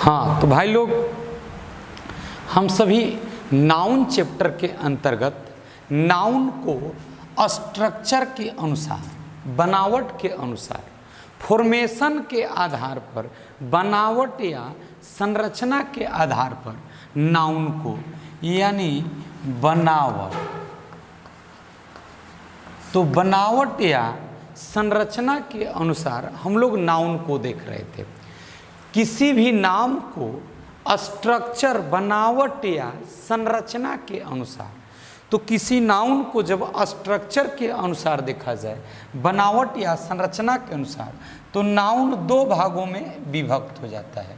हाँ तो भाई लोग, हम सभी नाउन चैप्टर के अंतर्गत नाउन को स्ट्रक्चर के अनुसार, बनावट के अनुसार, फॉर्मेशन के आधार पर, बनावट या संरचना के आधार पर नाउन को यानी बनावट, तो बनावट या संरचना के अनुसार हम लोग नाउन को देख रहे थे। किसी भी नाम को स्ट्रक्चर, बनावट या संरचना के अनुसार, तो किसी नाउन को जब स्ट्रक्चर के अनुसार देखा जाए, बनावट या संरचना के अनुसार, तो नाउन दो भागों में विभक्त हो जाता है।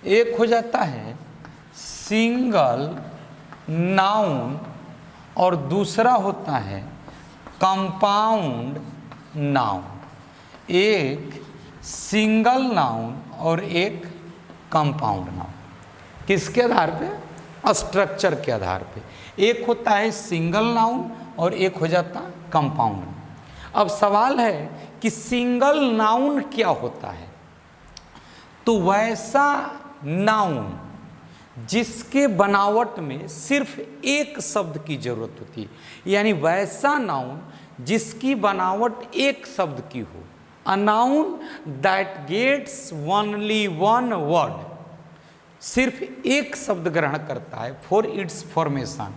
एक हो जाता है सिंगल नाउन और दूसरा होता है कंपाउंड नाउन। एक सिंगल नाउन और एक कंपाउंड नाउन। किसके आधार पे? स्ट्रक्चर के आधार पे। एक होता है सिंगल नाउन और एक हो जाता है कंपाउंड नाउन। अब सवाल है कि सिंगल नाउन क्या होता है? तो वैसा नाउन जिसके बनावट में सिर्फ एक शब्द की जरूरत होती है, यानी वैसा नाउन जिसकी बनावट एक शब्द की हो। A noun that gets only one word, सिर्फ एक शब्द ग्रहण करता है फॉर इट्स फॉर्मेशन,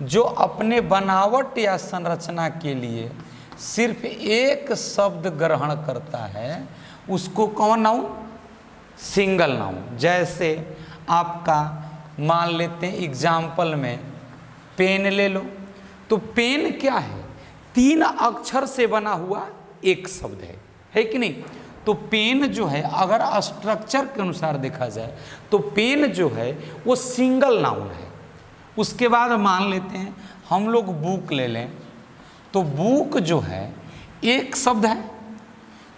जो अपने बनावट या संरचना के लिए सिर्फ एक शब्द ग्रहण करता है, उसको कौन नाउन? Single noun. जैसे आपका मान लेते हैं एग्जाम्पल में पेन ले लो, तो पेन क्या है? 3 अक्षर से बना हुआ एक शब्द है कि नहीं? तो पेन जो है अगर स्ट्रक्चर के अनुसार देखा जाए तो पेन जो है वो सिंगल नाउन है। उसके बाद मान लेते हैं हम लोग बुक ले लें, तो बुक जो है एक शब्द है,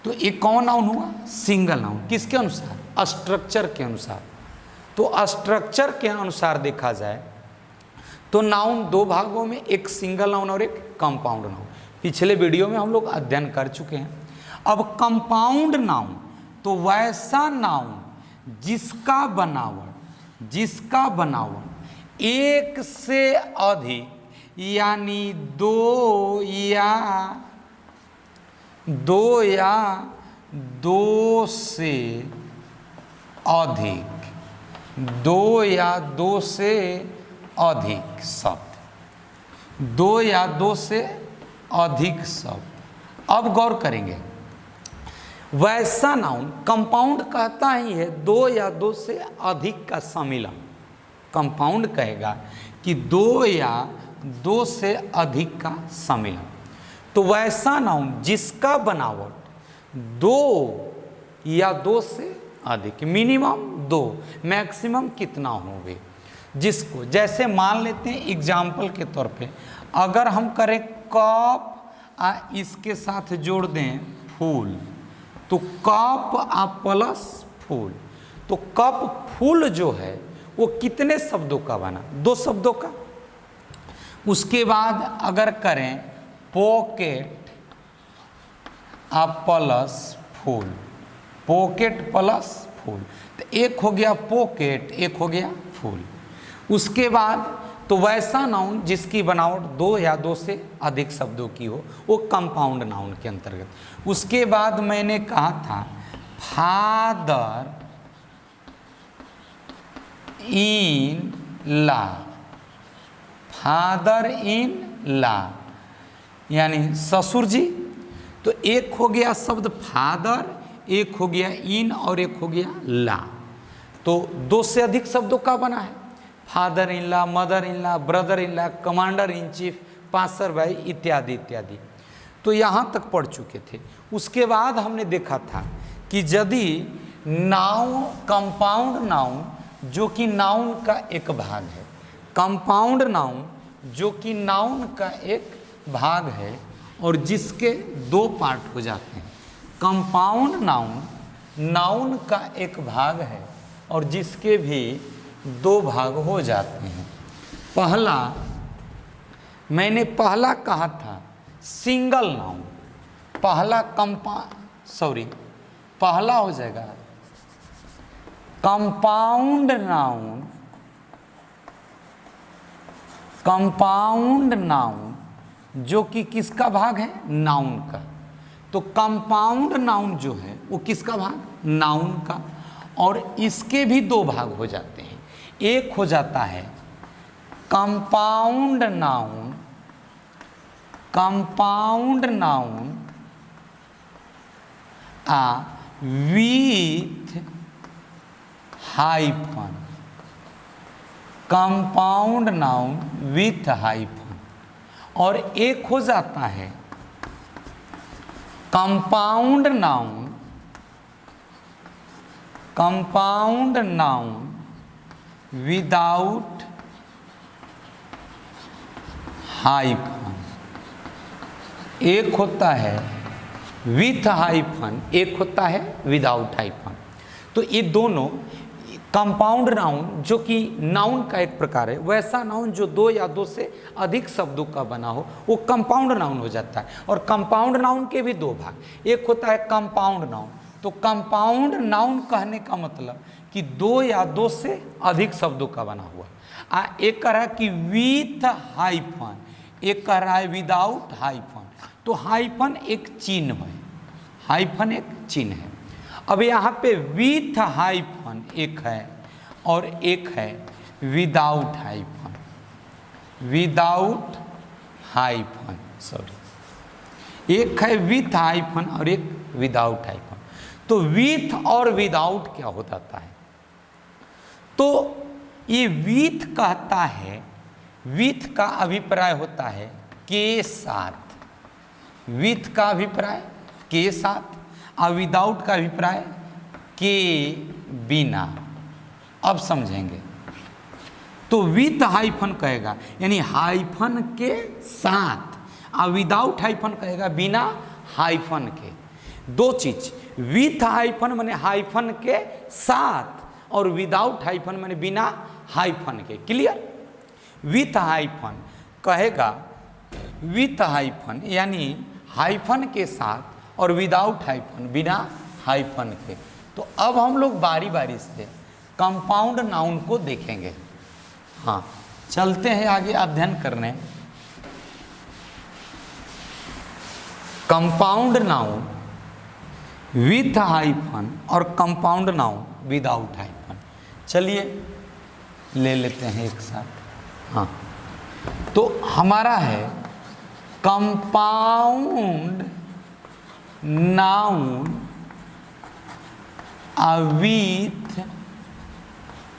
तो एक कौन नाउन हुआ? Single noun. किसके अनुसार? स्ट्रक्चर के अनुसार। तो स्ट्रक्चर के अनुसार देखा जाए तो नाउन दो भागों में, एक सिंगल नाउन और एक कंपाउंड नाउन। पिछले वीडियो में हम लोग अध्ययन कर चुके हैं। अब कंपाउंड नाउन, तो वैसा नाउन जिसका बनावट एक से अधिक यानी दो से अधिक शब्द, 2 या 2 से अधिक शब्द। अब गौर करेंगे, वैसा नाउन कंपाउंड कहता ही है 2 या 2 से अधिक का सम्मिलन। कंपाउंड कहेगा कि 2 या 2 से अधिक का सम्मिलन। तो वैसा नाउन जिसका बनावट 2 या 2 से अधिक, मिनिमम 2, मैक्सिमम कितना होंगे, जिसको जैसे मान लेते हैं एग्जाम्पल के तौर पे, अगर हम करें कप इसके साथ जोड़ दें फूल, तो कप प्लस फूल, तो कप फूल जो है वो कितने शब्दों का बना? 2 शब्दों का। उसके बाद अगर करें pocket plus full, pocket plus फूल, तो एक हो गया पॉकेट, एक हो गया फूल। उसके बाद तो वैसा नाउन जिसकी बनावट 2 या 2 से अधिक शब्दों की हो, वो कंपाउंड नाउन के अंतर्गत। उसके बाद मैंने कहा था father in law, father in law यानी ससुर जी। तो एक हो गया शब्द फादर, एक हो गया इन और एक हो गया ला, तो 2 से अधिक शब्दों का बना है। Father in law, mother in law, brother in law, commander in chief, passer भाई इत्यादि इत्यादि। तो यहाँ तक पढ़ चुके थे। उसके बाद हमने देखा था कि यदि नाउन, कंपाउंड नाउन जो कि नाउन का एक भाग है, कंपाउंड नाउन जो कि नाउन का एक भाग है और जिसके 2 पार्ट हो जाते हैं। कंपाउंड नाउन नाउन का एक भाग है और जिसके भी 2 भाग हो जाते हैं। मैंने पहला कहा था सिंगल नाउन, पहला हो जाएगा कंपाउंड नाउन, कंपाउंड नाउन जो कि किसका भाग है? नाउन का। तो कंपाउंड नाउन जो है वो किसका भाग? नाउन का। और इसके भी दो भाग हो जाते हैं। एक हो जाता है compound noun, compound noun with hyphen, compound noun with hyphen. और एक हो जाता है compound noun, compound noun without hyphen. एक होता है विथ हाइफन, एक होता है विदाउट हाइफन। तो ये दोनों कंपाउंड नाउन जो कि नाउन का एक प्रकार है, वैसा नाउन जो दो या दो से अधिक शब्दों का बना हो वो कंपाउंड नाउन हो जाता है। और कंपाउंड नाउन के भी दो भाग, एक होता है कंपाउंड नाउन। तो कंपाउंड नाउन कहने का मतलब कि दो या दो से अधिक शब्दों का बना हुआ। एक कह रहा है कि विथ हाइफन, एक कह रहा है विदाउट हाइफन। तो हाइफन एक चिन्ह है, हाइफन एक चिन्ह है। अब यहाँ पे विथ हाइफन एक है और एक है without hyphen, without hyphen, sorry, एक है विथ हाइफन और एक विदाउट हाइफन। तो विथ और विदाउट क्या हो जाता है? तो ये विथ कहता है, विथ का अभिप्राय होता है के साथ, विथ का अभिप्राय के साथ, और विदाउट का अभिप्राय के बिना। अब समझेंगे। तो विथ हाइफन कहेगा यानी हाइफन के साथ, और विदाउट हाइफन कहेगा बिना हाइफन के। दो चीज, विथ हाइफन माने हाइफन के साथ और विदाउट हाइफन माने बिना हाइफन के। क्लियर? विथ हाइफन कहेगा, विथ हाइफन यानी हाइफन के साथ और विदाउट हाइफन बिना हाइफन के। तो अब हम लोग बारी बारी से कंपाउंड नाउन को देखेंगे। हाँ, चलते हैं आगे अध्ययन करने। कंपाउंड नाउन विथ हाइफन और कंपाउंड नाउन विदाउट हाइफन। चलिए ले लेते हैं एक साथ। हाँ, तो हमारा है कंपाउंड नाउन विथ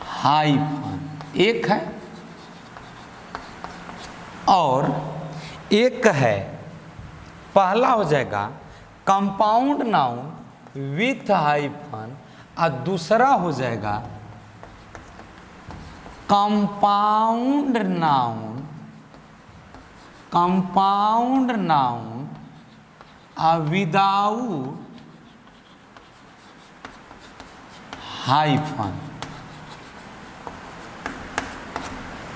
हाइफन एक है, और एक है, पहला हो जाएगा कंपाउंड नाउन विथ हाइफन और दूसरा हो जाएगा compound noun, compound noun without hyphen.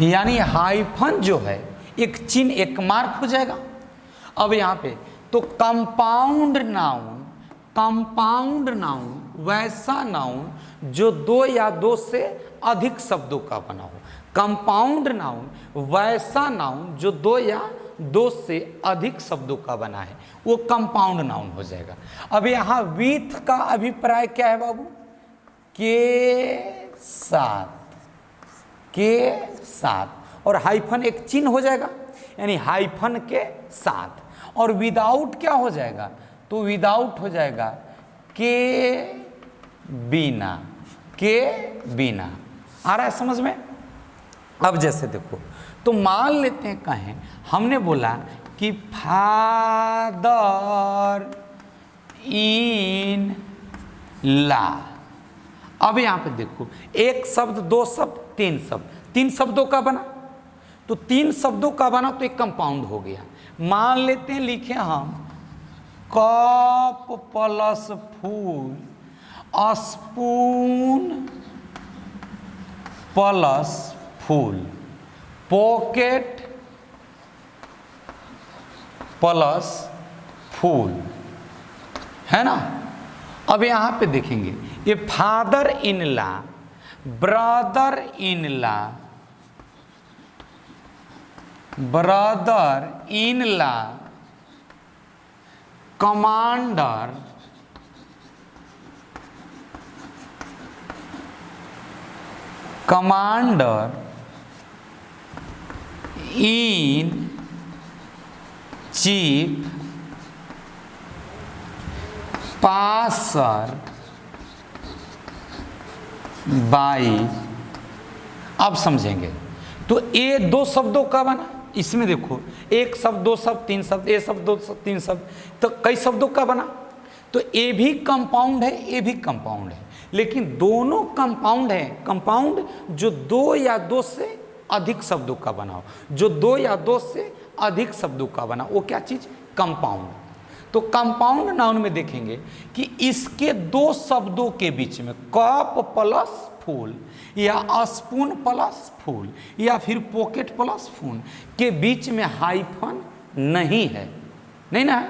यानी हाइफन जो है एक चिन्ह, एक मार्क हो जाएगा। अब यहाँ पे तो कंपाउंड नाउन, कंपाउंड नाउन वैसा नाउन जो दो या दो से अधिक शब्दों का बना हो। कंपाउंड नाउन वैसा नाउन जो दो या दो से अधिक शब्दों का बना है, वो कंपाउंड नाउन हो जाएगा। अब यहाँ विथ का अभिप्राय क्या है बाबू? के साथ, के साथ, और हाइफन एक चिन्ह हो जाएगा यानी हाइफन के साथ। और विदाउट क्या हो जाएगा? तो विदाउट हो जाएगा के बिना, के बिना। आ रहा है समझ में? अब जैसे देखो, तो मान लेते हैं कहें हमने बोला कि फादर इन ला। अब यहाँ पे देखो, एक शब्द, दो शब्द, तीन शब्द, तीन शब्दों का बना। तो तीन शब्दों का बना तो एक कंपाउंड हो गया। मान लेते हैं लिखे हम cup plus full, spoon plus full, pocket plus full, है ना? अब यहाँ पे देखेंगे ये father in law brother in law, brother in law, commander, commander in chief, passer by. अब समझेंगे तो ये दो शब्दों का बना, इसमें देखो एक शब्द, दो शब्द, तीन शब्द, ए शब्द, दो शब्द, तीन शब्द, तो कई शब्दों का बना। तो ए भी कंपाउंड है, ए भी कंपाउंड है, लेकिन दोनों कंपाउंड है। कंपाउंड जो दो या दो से अधिक शब्दों का बना हो, जो दो या दो से अधिक शब्दों का बना, वो क्या चीज? कंपाउंड। तो कंपाउंड नाउन में देखेंगे कि इसके दो शब्दों के बीच में कप प्लस फूल या स्पून प्लस फूल या फिर पॉकेट प्लस फूल के बीच में हाइफन नहीं है, नहीं ना है।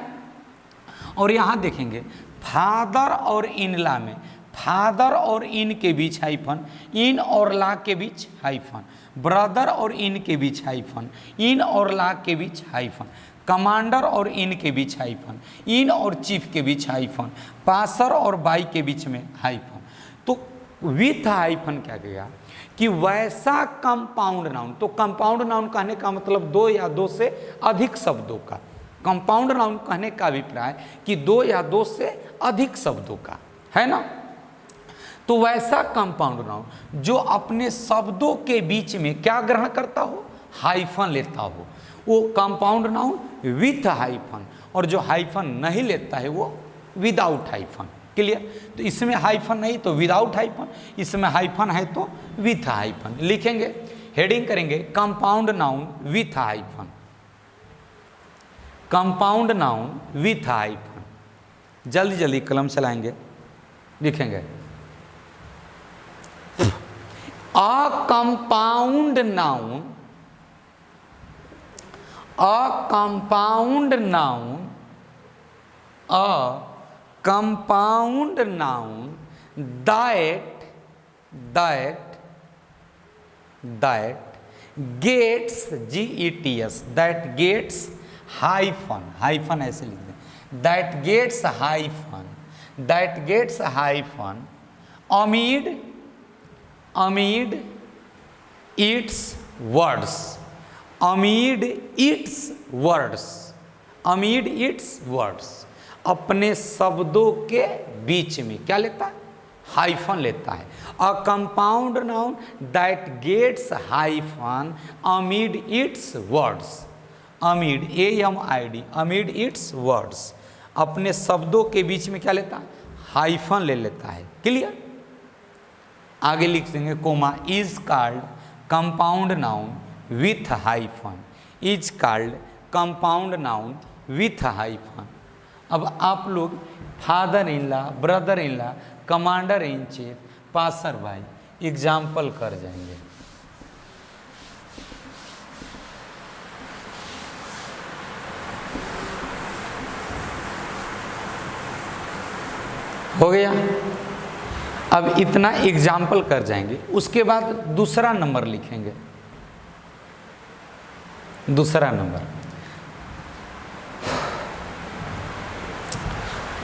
और यहाँ देखेंगे फादर और इनला में फादर और इन के बीच हाइफन, इन और ला के बीच हाइफन, ब्रदर और इन के बीच हाइफन, इन और ला के बीच हाइफन, कमांडर और इन के बीच हाइफन, इन और चीफ के बीच हाइफन, पासर और बाई के बीच में हाइफन। तो विथ हाइफन क्या कहेगा कि वैसा कंपाउंड नाउन। तो कंपाउंड नाउन कहने का मतलब दो या दो से अधिक शब्दों का। कंपाउंड नाउन कहने का अभिप्राय कि दो या दो से अधिक शब्दों का, है ना। तो वैसा कंपाउंड नाउन जो अपने शब्दों के बीच में क्या ग्रहण करता हो? हाइफन लेता हो, वो कंपाउंड नाउन विथ हाइफन। और जो हाइफन नहीं लेता है वो विदाउट हाइफन। क्लियर? तो इसमें हाइफन नहीं तो विदाउट हाइफन, इसमें हाइफन है तो विथ हाइफन। लिखेंगे, हेडिंग करेंगे compound noun with hyphen, compound noun with hyphen. जल्दी जल्दी कलम चलाएंगे, लिखेंगे अ compound noun, a compound noun, a compound noun that gets gets, that gets hyphen, hyphen ऐसे लिख दें, that gets hyphen, that gets hyphen amid its words, amid its words, amid its words, अपने शब्दों के बीच में क्या लेता है? हाइफन लेता है। A compound noun that gets hyphen amid its words, amid AMID, amid its words, अपने शब्दों के बीच में क्या लेता है? हाइफन ले लेता है। क्लियर? आगे लिख देंगे comma is called compound noun with hyphen, is called compound noun with hyphen. अब आप लोग father in law, brother in law, commander in chief, passer by example कर जाएंगे। हो गया? अब इतना एग्जाम्पल कर जाएंगे, उसके बाद दूसरा नंबर लिखेंगे। दूसरा number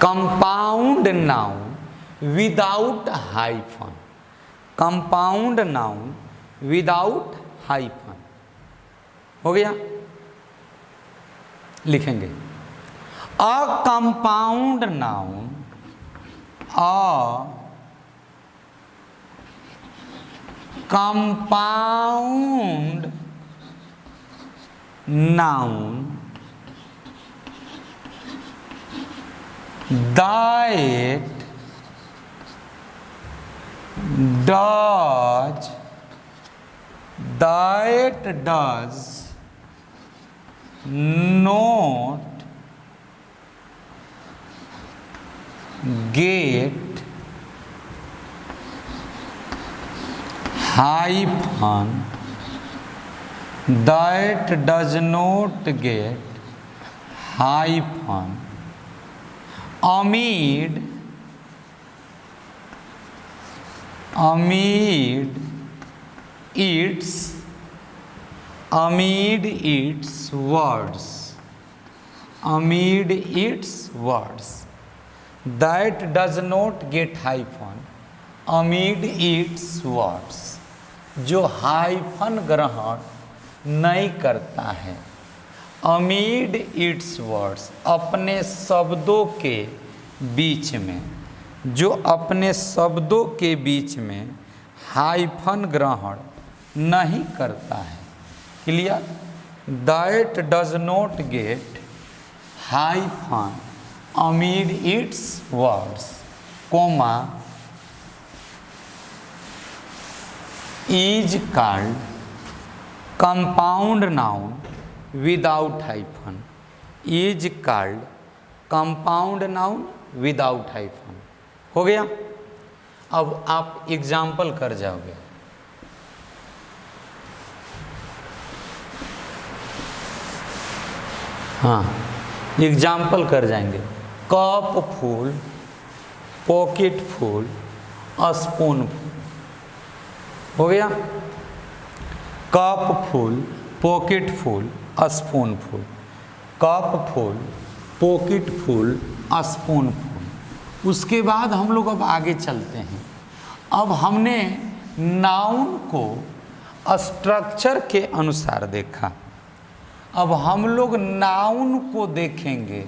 compound noun without hyphen, compound noun without hyphen. हो गया? लिखेंगे अ compound noun, a compound noun that does not get hyphen, that does not get hyphen amid amid its words that does not get hyphen, amid its words, जो hyphen ग्रहण नहीं करता है, amid its words, अपने शब्दों के बीच में, जो अपने शब्दों के बीच में हाइफन ग्रहण नहीं करता है। Clear? That does not gate hyphen amid its words, comma, is called compound noun without hyphen, is called compound noun without hyphen। हो गया? अब आप एग्जाम्पल कर जाओगे। हाँ, एग्जाम्पल कर जाएंगे। कप फूल, पॉकेट फूल, स्पून फूल। हो गया? कप फूल, पॉकेट फूल, स्पून फूल। कप फूल, पॉकेट फूल, स्पून फूल। उसके बाद हम लोग अब आगे चलते हैं। अब हमने नाउन को स्ट्रक्चर के अनुसार देखा। अब हम लोग नाउन को देखेंगे।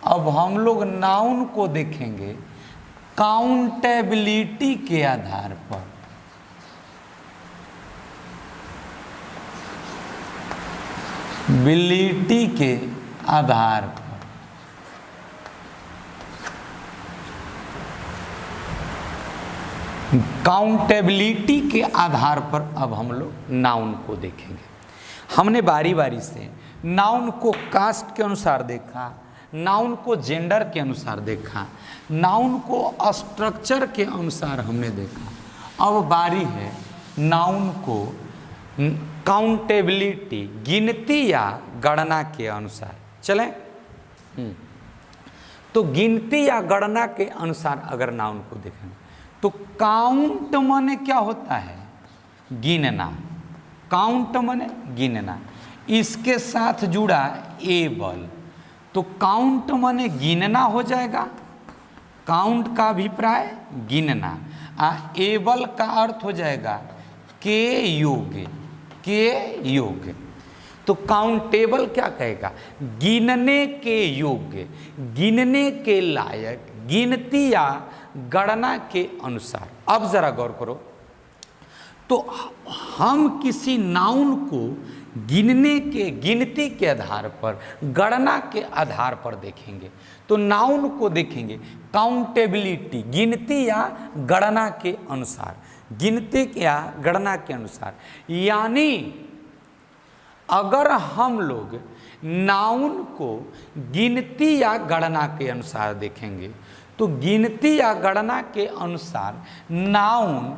अब हम लोग नाउन को देखेंगे काउंटेबिलिटी के आधार पर। बिलिटी के आधार पर। काउंटेबिलिटी के आधार पर अब हम लोग नाउन को देखेंगे। हमने बारी बारी से नाउन को कास्ट के अनुसार देखा, नाउन को जेंडर के अनुसार देखा, नाउन को स्ट्रक्चर के अनुसार हमने देखा। अब बारी है नाउन को काउंटेबिलिटी, गिनती या गणना के अनुसार। चलें? तो गिनती या गणना के अनुसार अगर नाउन को देखें तो काउंट माने क्या होता है? गिनना। काउंट माने गिनना। इसके साथ जुड़ा एबल, तो काउंट माने गिनना हो जाएगा। काउंट का अभिप्राय गिनना। एबल का अर्थ हो जाएगा के योग्य, के योग्य। तो काउंटेबल क्या कहेगा? गिनने के योग्य, गिनने के लायक, गिनती या गणना के अनुसार। अब जरा गौर करो, तो हम किसी नाउन को गिनने के, गिनती के आधार पर, गणना के आधार पर देखेंगे। तो नाउन को देखेंगे काउंटेबिलिटी, गिनती या गणना के अनुसार, गिनती या गणना के अनुसार। यानी अगर हम लोग नाउन को गिनती या गणना के अनुसार देखेंगे तो गिनती या गणना के अनुसार नाउन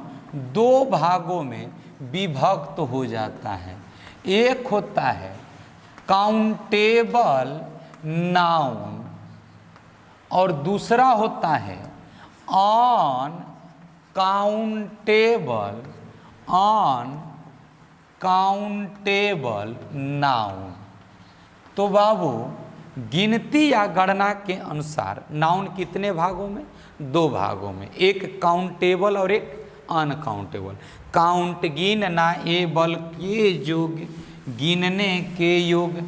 दो भागों में विभक्त हो जाता है। एक होता है काउंटेबल नाउन और दूसरा होता है अनकाउंटेबल नाउन। तो बाबू गिनती या गणना के अनुसार नाउन कितने भागों में? दो भागों में, एक काउंटेबल और एक अनकाउंटेबल। काउंट गिनना, एबल के योग्य, गिनने के योग्य।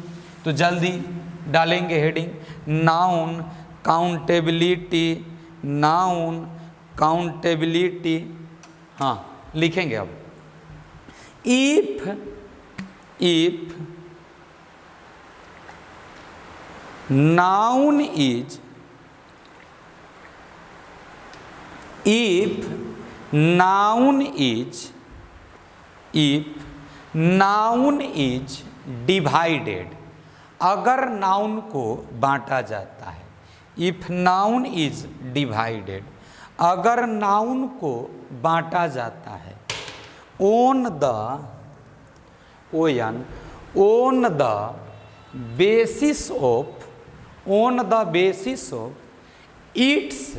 तो जल्दी डालेंगे heading, noun accountability, noun accountability. हाँ, लिखेंगे अब। If noun is, if noun is divided, अगर नाउन को बांटा जाता है। इफ नाउन इज डिवाइडेड, अगर नाउन को बांटा जाता है। On the basis of its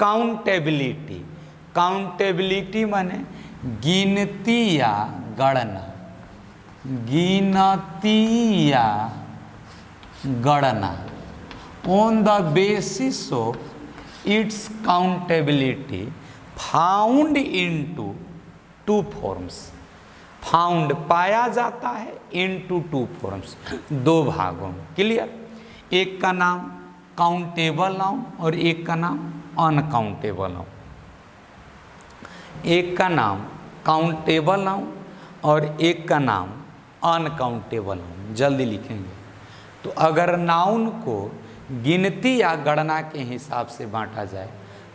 accountability, accountability माने गिनती या गणना, गिनती या गणना। On the basis of its accountability found into two forms, found पाया जाता है, इनटू टू फॉर्म्स, दो भागों में। क्लियर? एक का नाम काउंटेबल नाउन और एक का नाम अनकाउंटेबल नाउन। एक का नाम काउंटेबल नाउन और एक का नाम अनकाउंटेबल नाउन। जल्दी लिखेंगे। तो अगर नाउन को गिनती या गणना के हिसाब से बांटा जाए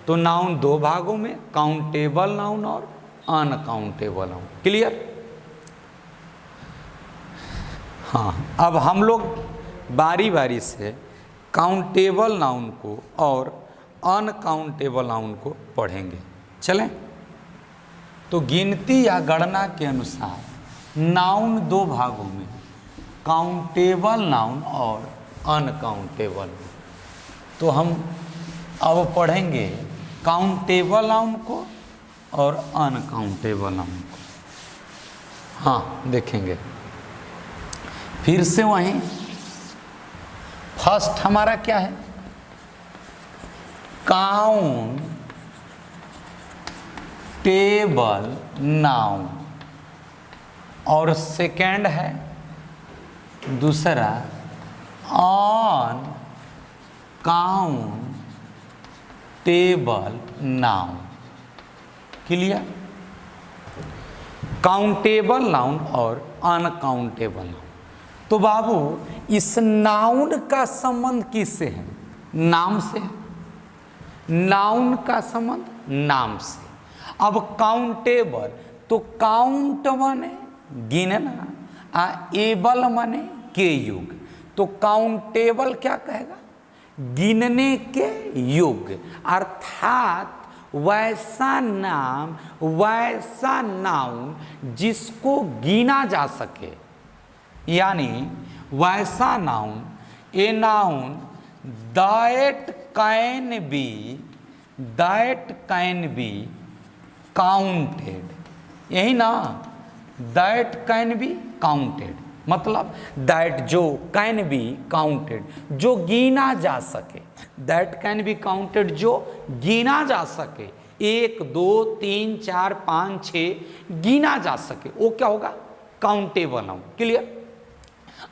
तो नाउन दो भागों में, काउंटेबल नाउन और अनकाउंटेबल नाउन। क्लियर? हाँ, अब हम लोग बारी बारी से काउंटेबल नाउन को और अनकाउंटेबल नाउन को पढ़ेंगे। चलें? तो गिनती या गणना के अनुसार नाउन दो भागों में, काउंटेबल नाउन और अनकाउंटेबल। तो हम अब पढ़ेंगे काउंटेबल नाउन को और अनकाउंटेबल नाउन को। हाँ, देखेंगे फिर से वहीं। फर्स्ट हमारा क्या है? काउंटेबल नाउन, और सेकंड है दूसरा uncountable noun. Clear? Countable noun और अनकाउंटेबल नाउन। तो बाबू इस नाउन का संबंध किससे है? नाम से। नाउन का संबंध नाम से। अब काउंटेबल, तो काउंट माने गिनना, एबल माने के युग। तो काउंटेबल क्या कहेगा? गिनने के योग्य, अर्थात वैसा नाम, वैसा नाउन जिसको गिना जा सके, यानी वैसा noun, a noun that can be counted. यही ना, दैट कैन बी काउंटेड, मतलब दैट जो, कैन बी काउंटेड जो गिना जा सके, दैट कैन बी काउंटेड जो गिना जा सके, 1 2 3 4 5 6 गिना जा सके, वो क्या होगा? Countable noun. क्लियर?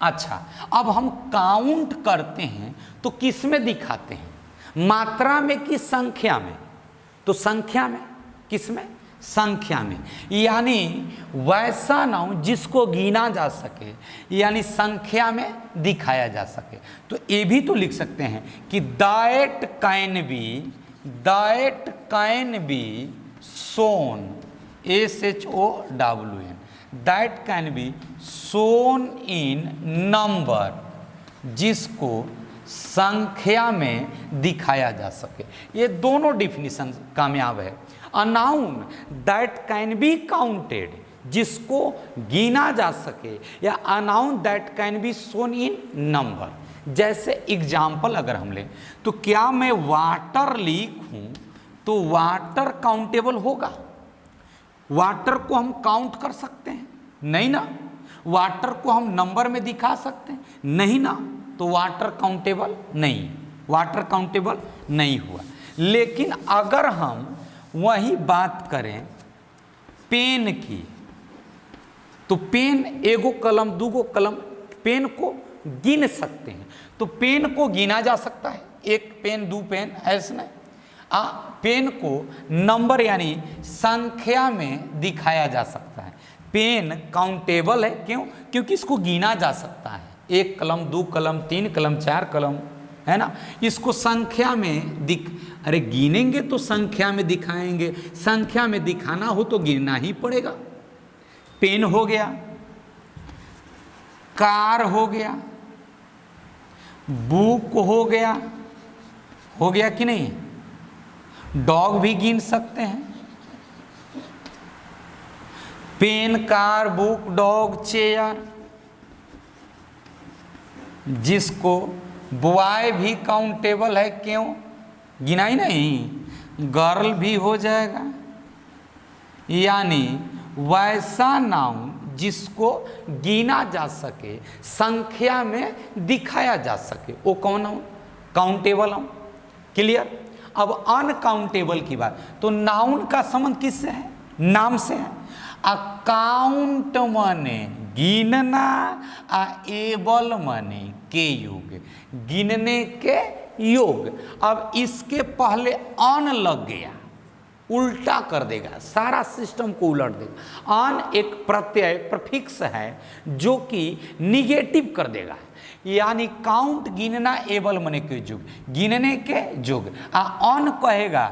अच्छा, अब हम काउंट करते हैं तो किस में दिखाते हैं? मात्रा में कि संख्या में? तो संख्या में। किस में? संख्या में। यानी वैसा नाउन जिसको गिना जा सके, यानी संख्या में दिखाया जा सके। तो ये भी तो लिख सकते हैं कि that can be shown, SHOWN, that can be shown in number, जिसको संख्या में दिखाया जा सके। ये दोनों डिफिनीशन कामयाब है। A noun that can be counted, जिसको गिना जा सके, या a noun that can be shown in number. जैसे एग्जाम्पल अगर हम लें तो क्या मैं वाटर लिखूं तो वाटर काउंटेबल होगा? वाटर को हम काउंट कर सकते हैं? नहीं ना। वाटर को हम नंबर में दिखा सकते हैं? नहीं ना। तो वाटर काउंटेबल नहीं, वाटर काउंटेबल नहीं हुआ। लेकिन अगर हम वही बात करें पेन की, तो पेन, एगो कलम दूगो कलम, पेन को गिन सकते हैं। तो पेन को गिना जा सकता है, एक पेन दो पेन, ऐसे नहीं। पेन को नंबर यानी संख्या में दिखाया जा सकता है। पेन काउंटेबल है, क्यों? क्योंकि इसको गिना जा सकता है, 1 कलम 2 कलम 3 कलम 4 कलम, है ना। इसको संख्या में अरे गिनेंगे तो संख्या में दिखाएंगे, संख्या में दिखाना हो तो गिनना ही पड़ेगा। पेन हो गया, कार हो गया, बुक हो गया कि नहीं? डॉग भी गिन सकते हैं। Pen, car, book, dog, chair, जिसको बॉय भी काउंटेबल है, क्यों? गिना ही नहीं, गर्ल भी हो जाएगा, यानी वैसा नाउन जिसको गिना जा सके, संख्या में दिखाया जा सके, वो कौन नाउन? Countable noun. क्लियर? अब अनकाउंटेबल की बात, तो नाउन का संबंध किससे है? नाम से है। अकाउंट माने गिनना, एबल माने के योग, गिनने के योग। अब इसके पहले अन लग गया, उल्टा कर देगा, सारा सिस्टम को उलट देगा। अन एक प्रत्यय प्रफिक्स है जो कि निगेटिव कर देगा, यानी काउंट गिनना, एबल माने के योग, गिनने के योग। अन कहेगा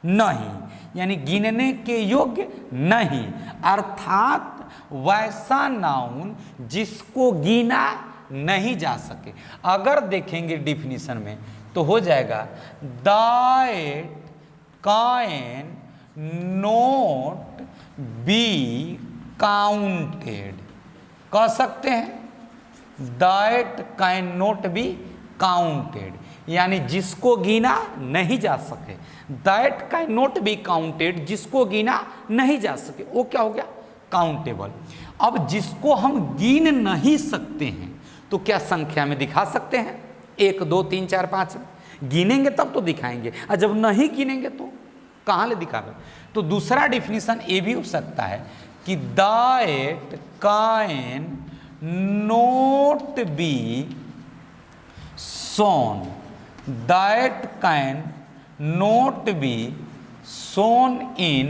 नहीं, यानी गिनने के योग्य नहीं, अर्थात वैसा नाउन जिसको गिना नहीं जा सके। अगर देखेंगे डिफिनीशन में तो हो जाएगा that can not be counted. कह सकते हैं that can not be counted, यानी जिसको गिना नहीं जा सके। That can not be counted, जिसको गिना नहीं जा सके, वो क्या हो गया? काउंटेबल। अब जिसको हम गिन नहीं सकते हैं तो क्या संख्या में दिखा सकते हैं? 1 2 3 4 5 गिनेंगे तब तो दिखाएंगे, और जब नहीं गिनेंगे तो कहाँ ले दिखावे? तो दूसरा डिफिनीशन ये भी हो सकता है कि that can not B shown, that can not be shown in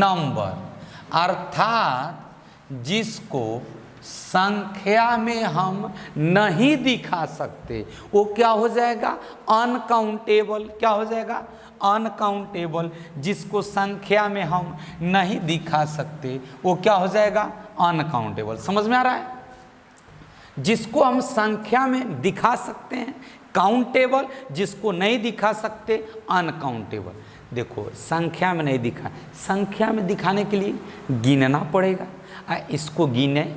number, अर्थात जिसको संख्या में हम नहीं दिखा सकते वो क्या हो जाएगा? अनकाउंटेबल। क्या हो जाएगा? अनकाउंटेबल। जिसको संख्या में हम नहीं दिखा सकते वो क्या हो जाएगा? अनकाउंटेबल। समझ में आ रहा है? जिसको हम संख्या में दिखा सकते हैं काउंटेबल, जिसको नहीं दिखा सकते अनकाउंटेबल। देखो संख्या में नहीं दिखा, संख्या में दिखाने के लिए गिनना पड़ेगा, इसको गिने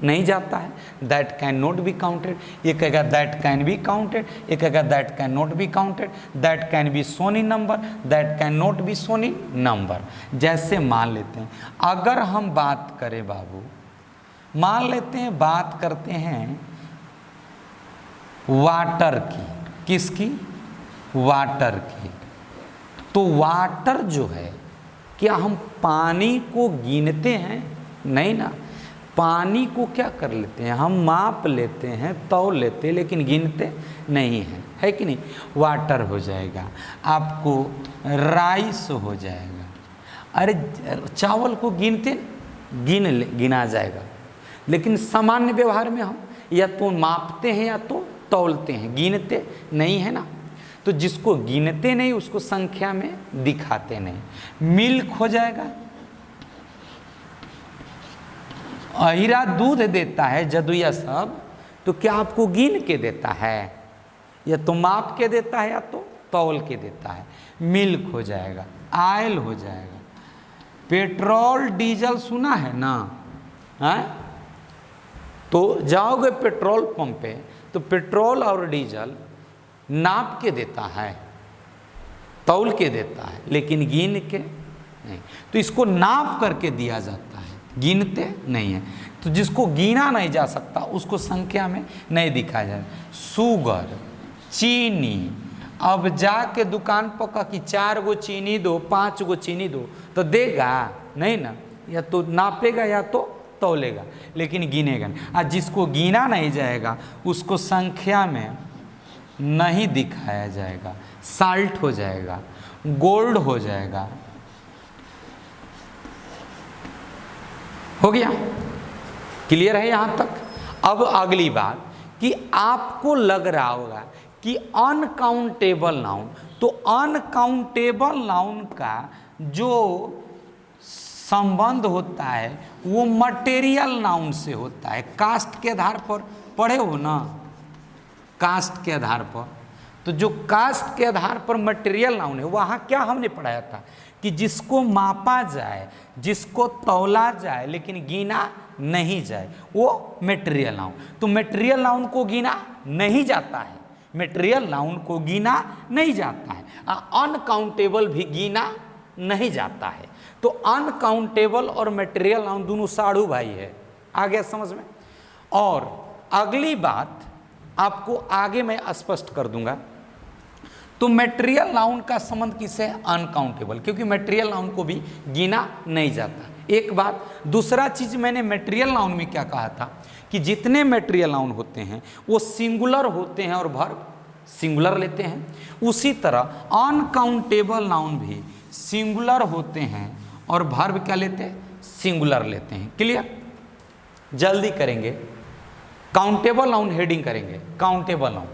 नहीं जाता है। That can not be counted, ये कहेगा दैट कैन बी काउंटेड, ये कहेगा that can not be counted, that can be shown in number, that can not be shown in number. जैसे मान लेते हैं, अगर हम बात करें बाबू, मान लेते हैं बात करते हैं वाटर की। किसकी? वाटर की। तो वाटर जो है, क्या हम पानी को गिनते हैं? नहीं ना। पानी को क्या कर लेते हैं? हम माप लेते हैं, तौल लेते हैं, लेकिन गिनते नहीं हैं, है कि नहीं? वाटर हो जाएगा, आपको राइस हो जाएगा। अरे चावल को गिना जाएगा, लेकिन सामान्य व्यवहार में हम या तो मापते हैं या तो तौलते हैं, गिनते नहीं है ना। तो जिसको गिनते नहीं उसको संख्या में दिखाते नहीं। मिल्क हो जाएगा, अहिरा दूध देता है जदुया सब, तो क्या आपको गिन के देता है? या तो माप के देता है या तो तौल के देता है। मिल्क हो जाएगा, ऑयल हो जाएगा। पेट्रोल डीजल सुना है ना? है? तो जाओगे पेट्रोल पंप पे तो पेट्रोल और डीजल नाप के देता है, तौल के देता है, लेकिन गिन के नहीं। तो इसको नाप करके दिया जाता है, गिनते नहीं है। तो जिसको गिना नहीं जा सकता उसको संख्या में नहीं दिखाया जाए। शुगर, चीनी, अब जाके दुकान पर कह कि 4 गो चीनी दो, 5 गो चीनी दो, तो देगा नहीं ना। या तो नापेगा या तो तौलेगा, लेकिन गिनेगा नहीं। और जिसको गिना नहीं जाएगा उसको संख्या में नहीं दिखाया जाएगा। साल्ट हो जाएगा, गोल्ड हो जाएगा। हो गया? क्लियर है यहाँ तक? अब अगली बात कि आपको लग रहा होगा कि अनकाउंटेबल नाउन, तो अनकाउंटेबल नाउन का जो संबंध होता है वो मटेरियल नाउन से होता है। कास्ट के आधार पर पढ़े हो ना? कास्ट के आधार पर, तो जो कास्ट के आधार पर मटेरियल नाउन है, वहाँ क्या हमने पढ़ाया था कि जिसको मापा जाए, जिसको तौला जाए, लेकिन गिना नहीं जाए, वो मटेरियल नाउन। तो मटेरियल नाउन को गिना नहीं जाता है, मटेरियल नाउन को गिना नहीं जाता है। अनकाउंटेबल भी गिना नहीं जाता है। तो अनकाउंटेबल और मटेरियल नाउन दोनों साड़ू भाई है। आ गया समझ में? और अगली बात आपको आगे मैं स्पष्ट कर दूंगा। तो मटेरियल नाउन का संबंध किससे है? अनकाउंटेबल, क्योंकि मटेरियल नाउन को भी गिना नहीं जाता। एक बात। दूसरा चीज मैंने मटेरियल नाउन में क्या कहा था कि जितने मटेरियल नाउन होते हैं वो सिंगुलर होते हैं और वर्ब सिंगुलर लेते हैं। उसी तरह अनकाउंटेबल नाउन भी सिंगुलर होते हैं और वर्ब क्या लेते हैं? सिंगुलर लेते हैं। क्लियर? जल्दी करेंगे। काउंटेबल नाउन हेडिंग करेंगे। Countable noun,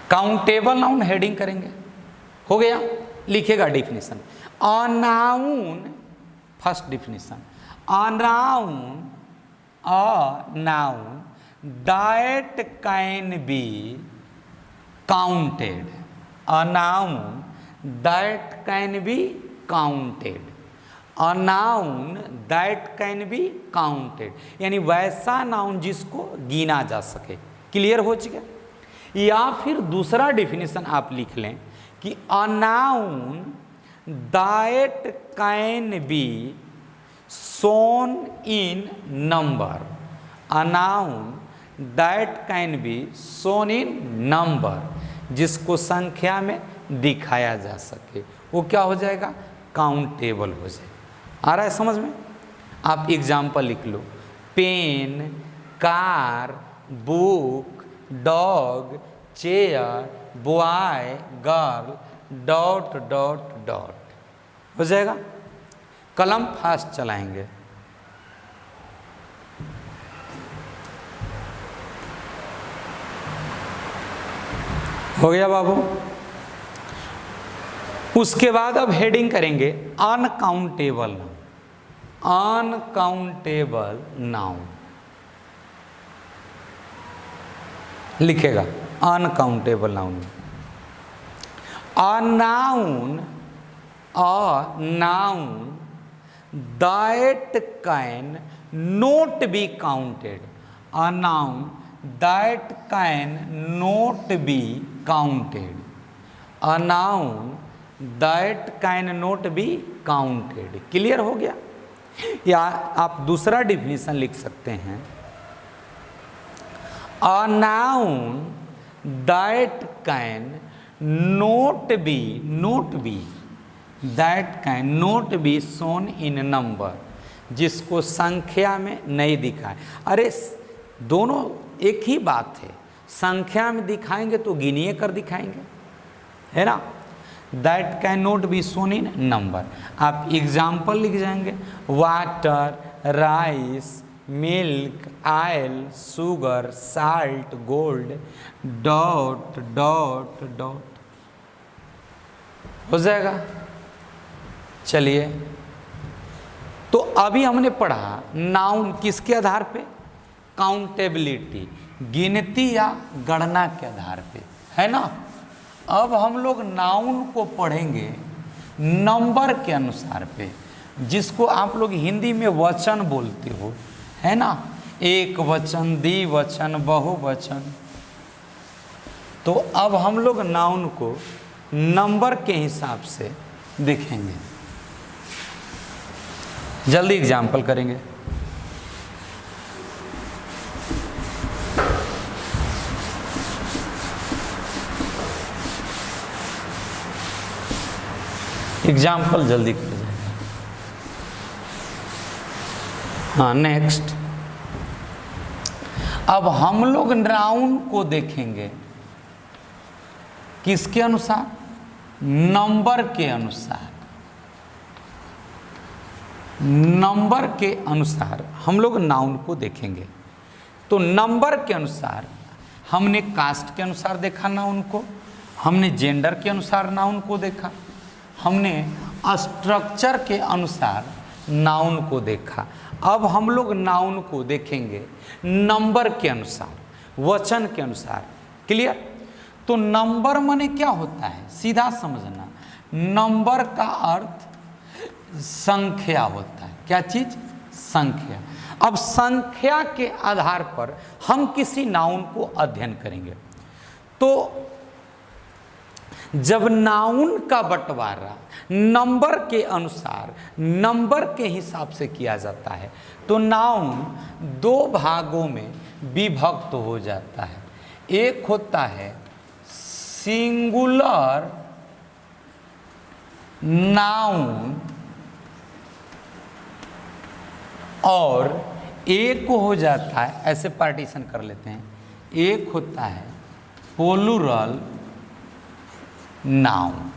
countable noun heading करेंगे। हो गया? लिखेगा definition. A noun, first definition, a noun that can be counted, a noun that can be counted, a noun that can be counted, यानी वैसा noun जिसको गिना जा सके। क्लियर हो चुका? या फिर दूसरा डेफिनेशन आप लिख लें कि a noun that can be shown in number, a noun that can be shown in number, जिसको संख्या में दिखाया जा सके, वो क्या हो जाएगा? काउंटेबल हो जाएगा। आ रहा है समझ में? आप एग्जाम्पल लिख लो। Pen, car, book, dog, chair, boy, girl, dot dot dot. हो जाएगा? कलम फास्ट चलाएंगे। हो गया बाबू? उसके बाद अब हेडिंग करेंगे अनकाउंटेबल नाउन। अनकाउंटेबल नाउन लिखेगा। Uncountable noun, a noun that can not be counted, a noun that can not be counted, a noun that can not be counted. Clear हो गया? या आप दूसरा डिफिनीशन लिख सकते हैं, a noun that can not be that can not be shown in number, जिसको संख्या में नहीं दिखाए। अरे दोनों एक ही बात है। संख्या में दिखाएंगे तो गिनिए कर दिखाएंगे, है ना? That can not be shown in number. आप एग्जाम्पल लिख जाएंगे। Water, rice, milk, oil, sugar, salt, gold, dot dot dot. हो जाएगा? चलिए, तो अभी हमने पढ़ा नाउन किसके आधार पे? काउंटेबिलिटी, गिनती या गणना के आधार पे, है ना? अब हम लोग नाउन को पढ़ेंगे नंबर के अनुसार पे, जिसको आप लोग हिंदी में वचन बोलते हो, है ना? एक वचन, द्विवचन, बहुवचन। तो अब हम लोग नाउन को नंबर के हिसाब से देखेंगे। जल्दी एग्जाम्पल करेंगे। एग्जाम्पल जल्दी कर जाए। हाँ, नेक्स्ट। अब हम लोग नाउन को देखेंगे किसके अनुसार? नंबर के अनुसार। नंबर के अनुसार हम लोग नाउन को देखेंगे। तो नंबर के अनुसार हमने कास्ट के अनुसार देखा नाउन को, हमने जेंडर के अनुसार नाउन को देखा, हमने स्ट्रक्चर के अनुसार नाउन को देखा। अब हम लोग नाउन को देखेंगे नंबर के अनुसार, वचन के अनुसार। क्लियर? तो नंबर माने क्या होता है? सीधा समझना, नंबर का अर्थ संख्या होता है। क्या चीज? संख्या। अब संख्या के आधार पर हम किसी नाउन को अध्ययन करेंगे। तो जब नाउन का बंटवारा नंबर के अनुसार, नंबर के हिसाब से किया जाता है तो नाउन दो भागों में विभक्त हो जाता है। एक होता है सिंगुलर नाउन और एक हो जाता है, ऐसे पार्टीशन कर लेते हैं, एक होता है प्लूरल नाउन।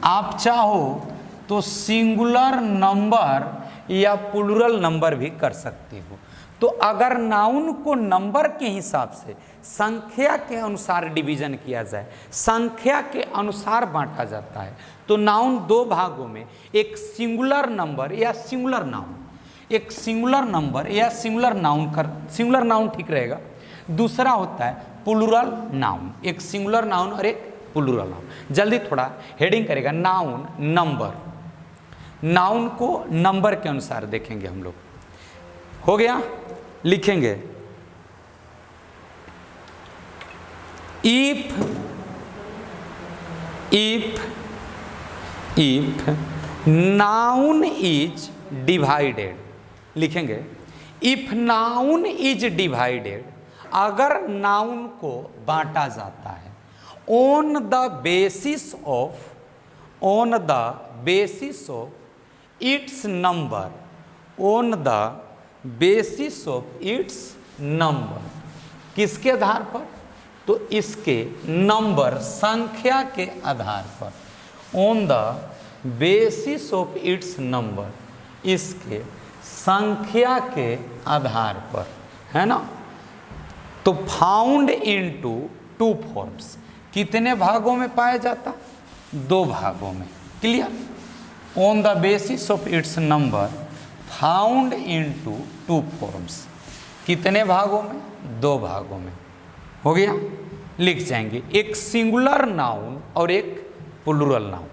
आप चाहो तो सिंगुलर नंबर या प्लूरल नंबर भी कर सकते हो। तो अगर नाउन को नंबर के हिसाब से संख्या के अनुसार डिवीजन किया जाए, संख्या के अनुसार बांटा जाता है, तो नाउन दो भागों में, एक सिंगुलर नंबर या सिंगुलर नाउन, एक सिंगुलर नंबर या सिंगुलर नाउन ठीक रहेगा। दूसरा होता है प्लूरल नाउन, एक सिंगुलर नाउन और एक प्लूरल नाउन। जल्दी थोड़ा हेडिंग करेगा, नाउन नंबर, नाउन को नंबर के अनुसार देखेंगे हम लोग। हो गया, लिखेंगे इफ नाउन इज डिवाइडेड, लिखेंगे इफ नाउन इज डिवाइडेड, अगर नाउन को बांटा जाता है on the basis of its number, on the basis of its number, किसके आधार पर? तो इसके नंबर, संख्या के आधार पर, on the basis of its number, इसके संख्या के आधार पर, है ना। तो फाउंड इनटू टू फॉर्म्स, कितने भागों में पाया जाता? दो भागों में। Clear? On the basis of its number found into two forms, कितने भागों में? दो भागों में। हो गया, लिख जाएंगे एक सिंगुलर नाउन और एक प्लूरल नाउन,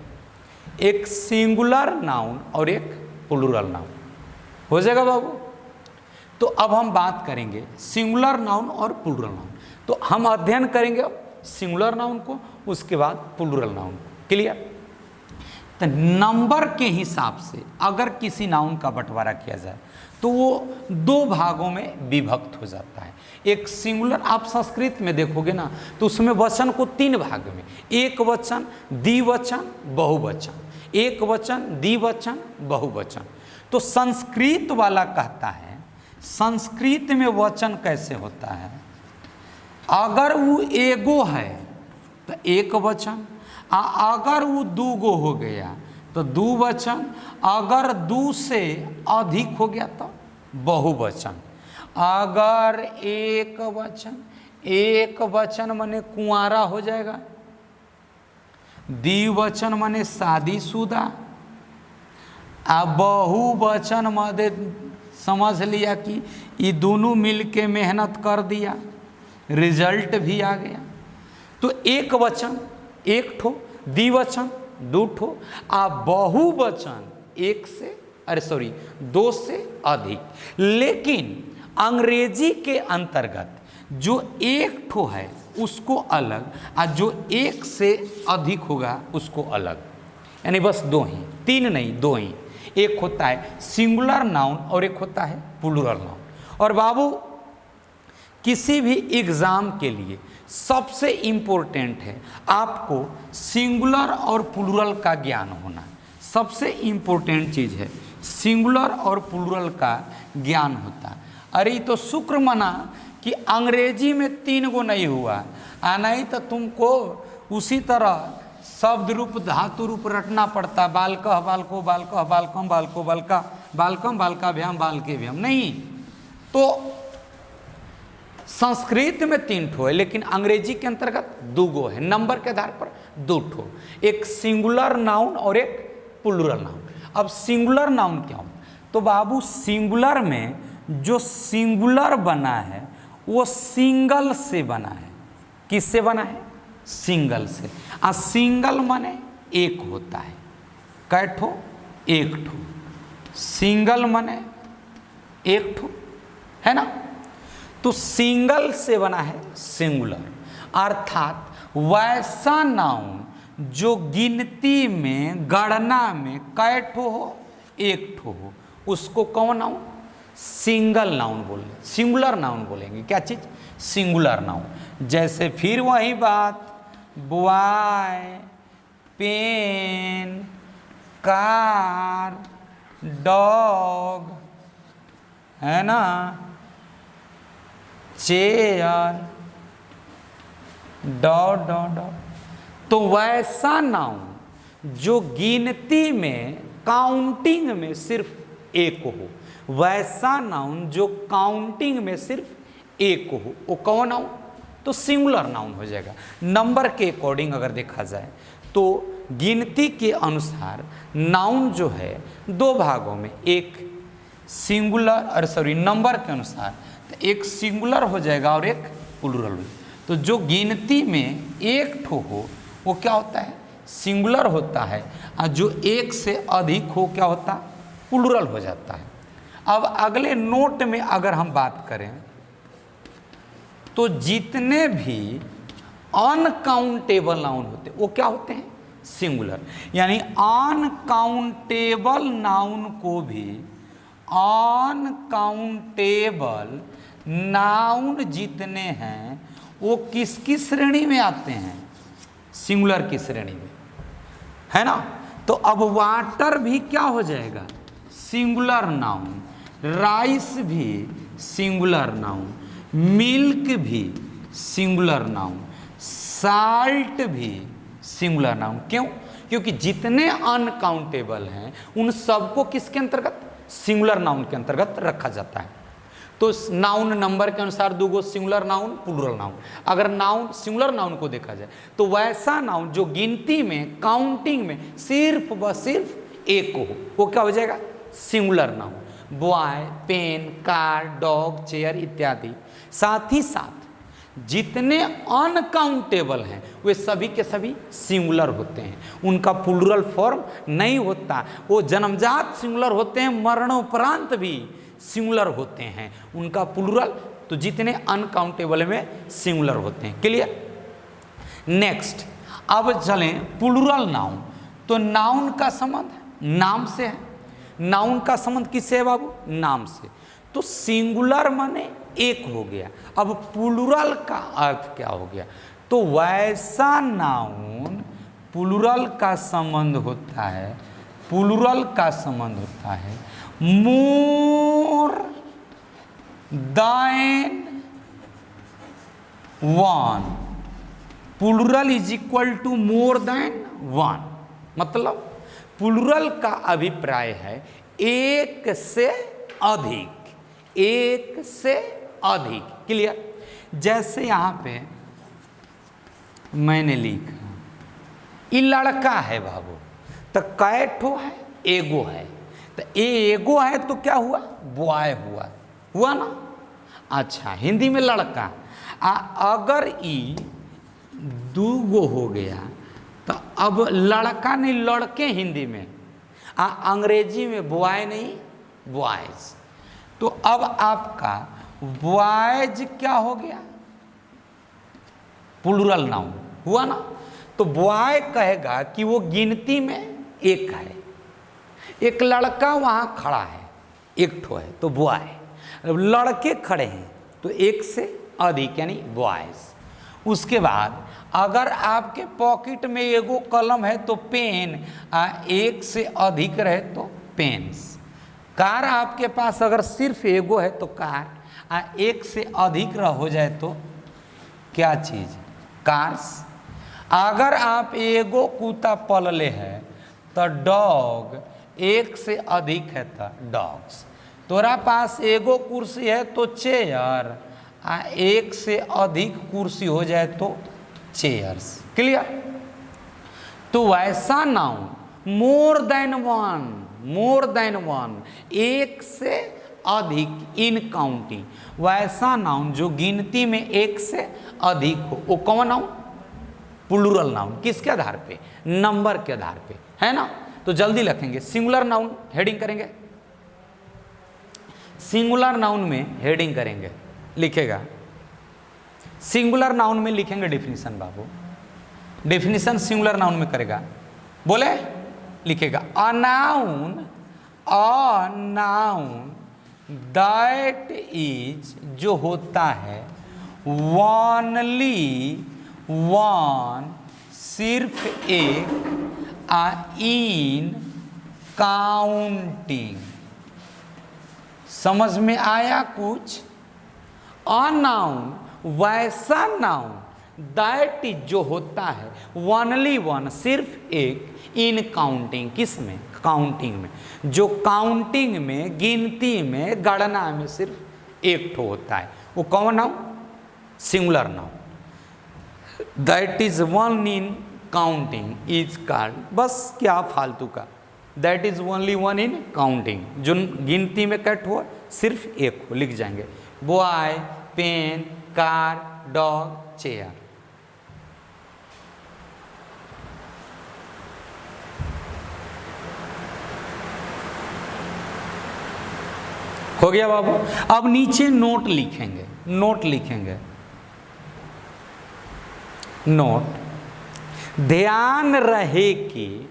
एक सिंगुलर नाउन और एक प्लूरल नाउन। हो जाएगा बाबू? तो अब हम बात करेंगे सिंगुलर नाउन और प्लूरल नाउन। तो हम अध्ययन करेंगे सिंगुलर नाउन को, उसके बाद प्लूरल नाउन को। क्लियर? तो नंबर के हिसाब से अगर किसी नाउन का बंटवारा किया जाए तो वो दो भागों में विभक्त हो जाता है। एक सिंगुलर, आप संस्कृत में देखोगे ना तो उसमें वचन को तीन भाग में, एक वचन, द्विवचन, बहुवचन, एक वचन, द्विवचन, बहुवचन। तो संस्कृत वाला कहता है संस्कृत में वचन कैसे होता है, अगर वो एगो है तो एक वचन, अगर वो दूगो हो गया तो दो वचन, अगर दो से अधिक हो गया तो बहुवचन। अगर एक वचन माने कुंवारा हो जाएगा, द्विवचन माने शादीशुदा, बहुवचन माने समझ लिया कि ये दोनों मिलके मेहनत कर दिया, रिजल्ट भी आ गया। तो एक वचन एक ठो, द्विवचन दो ठो, बहुवचन दो से अधिक। लेकिन अंग्रेजी के अंतर्गत जो एक ठो है उसको अलग, और जो एक से अधिक होगा उसको अलग, यानी बस दो ही, तीन नहीं, दो ही। एक होता है सिंगुलर नाउन और एक होता है प्लूरल नाउन। और बाबू किसी भी एग्जाम के लिए सबसे इम्पोर्टेंट है आपको सिंगुलर और प्लूरल का ज्ञान होना। सबसे इम्पोर्टेंट चीज़ है सिंगुलर और प्लूरल का ज्ञान होता। अरे तो शुक्र मना कि अंग्रेजी में तीन गो नहीं हुआ, नहीं तो तुमको उसी तरह शब्द रूप धातु रूप रटना पड़ता, बालकः बालको बालकः बालकम बालको बालका बालकम बालकाभ्याम बालके भ्याम। नहीं, तो संस्कृत में तीन ठो है लेकिन अंग्रेजी के अंतर्गत दो गो है, नंबर के आधार पर दो ठो, एक सिंगुलर नाउन और एक प्लूरल नाउन। अब सिंगुलर नाउन क्या हो? तो बाबू सिंगुलर में जो सिंगुलर बना है वो सिंगल से बना है। किससे बना है? सिंगल से। आ सिंगल माने एक होता है, कै ठो? एक ठो। सिंगल माने एक ठो, है ना। तो सिंगल से बना है सिंगुलर, अर्थात वैसा नाउन जो गिनती में गणना में कै ठो हो, एक ठो हो, उसको कौन नाउन, सिंगल नाउन बोलेंगे, सिंगुलर नाउन बोलेंगे। क्या चीज, सिंगुलर नाउन। जैसे फिर वही बात, बॉय, पेन, कार, डॉग, है ना, चेयर, डॉट डॉट डॉट। तो वैसा नाउन जो गिनती में, काउंटिंग में सिर्फ एक हो, वैसा नाउन जो काउंटिंग में सिर्फ एक हो, वो कौन नाउन, तो सिंगुलर नाउन हो जाएगा। नंबर के अकॉर्डिंग अगर देखा जाए तो गिनती के अनुसार नाउन जो है दो भागों में, एक सिंगुलर और सॉरी नंबर के अनुसार तो एक सिंगुलर हो जाएगा और एक प्लूरल हो। तो जो गिनती में एक ठो हो वो क्या होता है, सिंगुलर होता है, और जो एक से अधिक हो क्या होता है, प्लूरल हो जाता है। अब अगले नोट में अगर हम बात करें तो जितने भी अनकाउंटेबल नाउन होते वो क्या होते हैं, सिंगुलर। यानी अनकाउंटेबल नाउन को भी अनकाउंटेबल नाउन जितने हैं वो किसकी श्रेणी में आते हैं, सिंगुलर की श्रेणी में, है ना। तो अब वाटर भी क्या हो जाएगा, सिंगुलर नाउन, राइस भी सिंगुलर नाउन, मिल्क भी सिंगुलर नाउन, साल्ट भी सिंगुलर नाउन। क्यों, क्योंकि जितने अनकाउंटेबल हैं उन सबको किसके अंतर्गत, सिंगुलर नाउन के अंतर्गत रखा जाता है। तो नाउन नंबर के अनुसार दूगो सिंगुलर नाउन, प्लूरल नाउन। अगर नाउन सिंगुलर नाउन को देखा जाए तो वैसा नाउन जो गिनती में, काउंटिंग में सिर्फ व सिर्फ एक हो, वो क्या हो जाएगा, singular noun. Boy, pen, car, dog, chair इत्यादि। साथ ही साथ जितने अनकाउंटेबल हैं वे सभी के सभी सिंगुलर होते हैं, उनका प्लूरल फॉर्म नहीं होता। वो जन्मजात सिंगुलर होते हैं, मरणोपरांत भी सिंगुलर होते हैं, उनका प्लूरल। तो जितने अनकाउंटेबल में सिंगुलर होते हैं। क्लियर। नेक्स्ट अब चलें प्लूरल नाउन। तो नाउन का संबंध नाम से है। नाउन का संबंध किससे है बाबू, नाम से। तो सिंगुलर माने एक हो गया। अब प्लूरल का अर्थ क्या हो गया, तो वैसा नाउन प्लूरल का संबंध होता है, प्लूरल का संबंध होता है more than one. Plural is equal to more than one. मतलब प्लूरल का अभिप्राय है एक से अधिक, एक से अधिक। क्लियर। जैसे यहां पे मैंने लिखा ये लड़का है बाबू, तो कै ठो है, एगो है। तो एगो है तो क्या हुआ, बॉय हुआ, हुआ ना। अच्छा हिंदी में लड़का। अगर ई दूगो हो गया तो अब लड़का नहीं लड़के हिंदी में, अंग्रेजी में बॉय नहीं बॉयज। तो अब आपका बॉयज क्या हो गया, प्लूरल नाउन हुआ ना। तो बॉय कहेगा कि वो गिनती में एक है, एक लड़का वहां खड़ा है, एक ठो है तो बॉय। लड़के खड़े हैं तो एक से अधिक यानी बॉयज। उसके बाद अगर आपके पॉकेट में एगो कलम है तो पेन, एक से अधिक रहे तो पेन्स। कार आपके पास अगर सिर्फ एगो है तो कार, एक से अधिक हो जाए तो क्या चीज, कार्स। अगर आप एगो कुत्ता पलले है तो डॉग, एक से अधिक है तो डॉग्स। तोरा पास एगो कुर्सी है तो चेयर, एक से अधिक कुर्सी हो जाए तो चेयर्स। क्लियर। तो वैसा नाउन मोर देन वन, मोर देन वन, एक से अधिक इन काउंटिंग, वैसा नाउन जो गिनती में एक से अधिक हो वो कौन नाउन, प्लूरल नाउन। किसके आधार पे, नंबर के आधार पे, है ना। तो जल्दी लिखेंगे सिंगुलर नाउन, हेडिंग करेंगे। सिंगुलर नाउन में हेडिंग करेंगे, लिखेगा सिंगुलर नाउन में लिखेंगे डेफिनेशन बाबू। डेफिनेशन सिंगुलर नाउन में करेगा, बोले लिखेगा अ नाउन दैट इज, जो होता है ओनली वन, सिर्फ एक, इन काउंटिंग। समझ में आया कुछ? अ नाउन वैसा नाउन, दैट इज जो होता है, ओनली वन सिर्फ एक, इन काउंटिंग, किस में? काउंटिंग में। जो काउंटिंग में, गिनती में, गणना में सिर्फ एक ठो होता है, वो कौन noun? Singular noun. That is one in counting is called, बस क्या फालतू का, that is only one in counting, जो गिनती में कट हो सिर्फ एक हो, लिख जाएंगे boy, pen, car, dog, chair. हो गया बाबू। अब नीचे नोट लिखेंगे, नोट लिखेंगे, नोट। ध्यान रहे कि,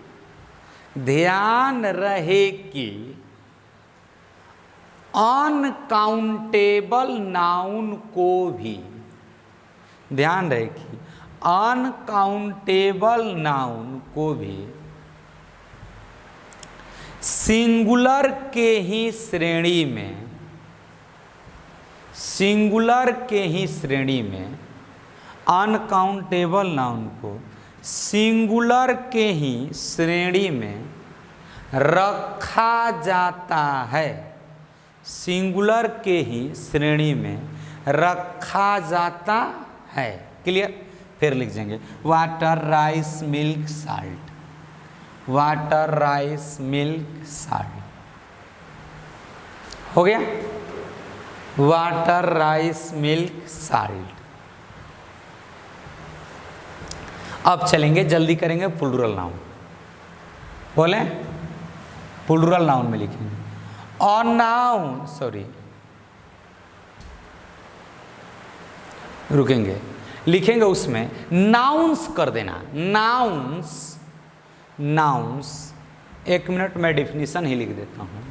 ध्यान रहे कि अनकाउंटेबल नाउन को भी, ध्यान रहे कि अनकाउंटेबल नाउन को भी सिंगुलर के ही श्रेणी में, सिंगुलर के ही श्रेणी में, अनकाउंटेबल नाउन को सिंगुलर के ही श्रेणी में रखा जाता है, सिंगुलर के ही श्रेणी में रखा जाता है। क्लियर? फिर लिख देंगे water, rice, milk, salt, water, rice, milk, salt. हो गया? Water, rice, milk, salt. अब चलेंगे, जल्दी करेंगे प्लूरल नाउन। बोले प्लूरल नाउन में लिखेंगे अ नाउन, सॉरी रुकेंगे, लिखेंगे उसमें नाउन्स कर देना, नाउन्स, नाउन्स। एक मिनट में डेफिनेशन ही लिख देता हूं।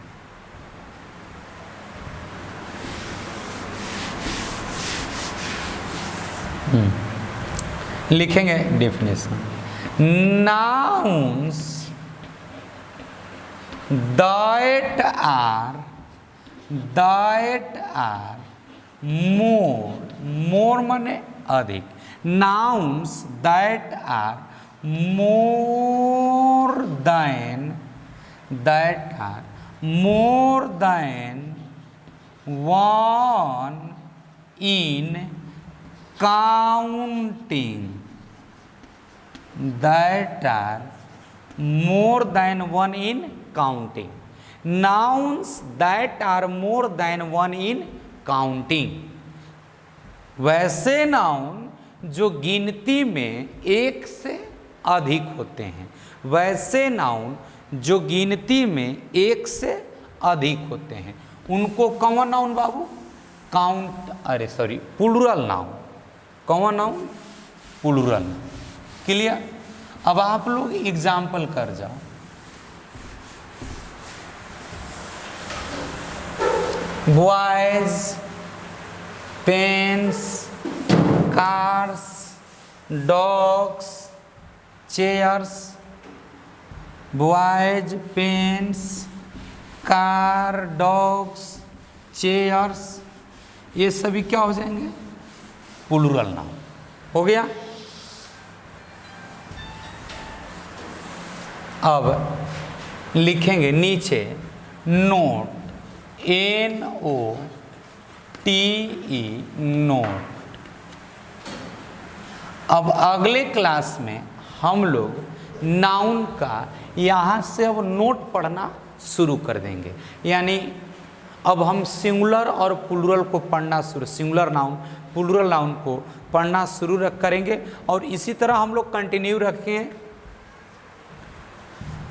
लिखेंगे definition, nouns that are more, more माने अधिक, nouns that are more than, that are more than one in counting, that are more than one in counting, nouns that are more than one in counting। वैसे noun जो गिनती में एक से अधिक होते हैं, वैसे नाउन जो गिनती में एक से अधिक होते हैं, उनको कौन नाउन बाबू? काउंट, अरे सॉरी, प्लूरल नाउन। कौन नाउन? प्लूरल। क्लियर? अब आप लोग एग्जाम्पल कर जाओ। Boys, pens, cars, dogs, chairs. Boys, pens, car, dogs, chairs, ये सभी क्या हो जाएंगे? Plural noun. हो गया? अब लिखेंगे नीचे नोट, NOTE, नोट। अब अगले क्लास में हम लोग नाउन का यहाँ से अब नोट पढ़ना शुरू कर देंगे, यानी अब हम सिंगुलर और प्लूरल को पढ़ना शुरू, सिंगुलर नाउन, प्लूरल नाउन को पढ़ना शुरू करेंगे, और इसी तरह हम लोग कंटिन्यू रखेंगे।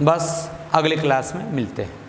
बस अगले क्लास में मिलते हैं।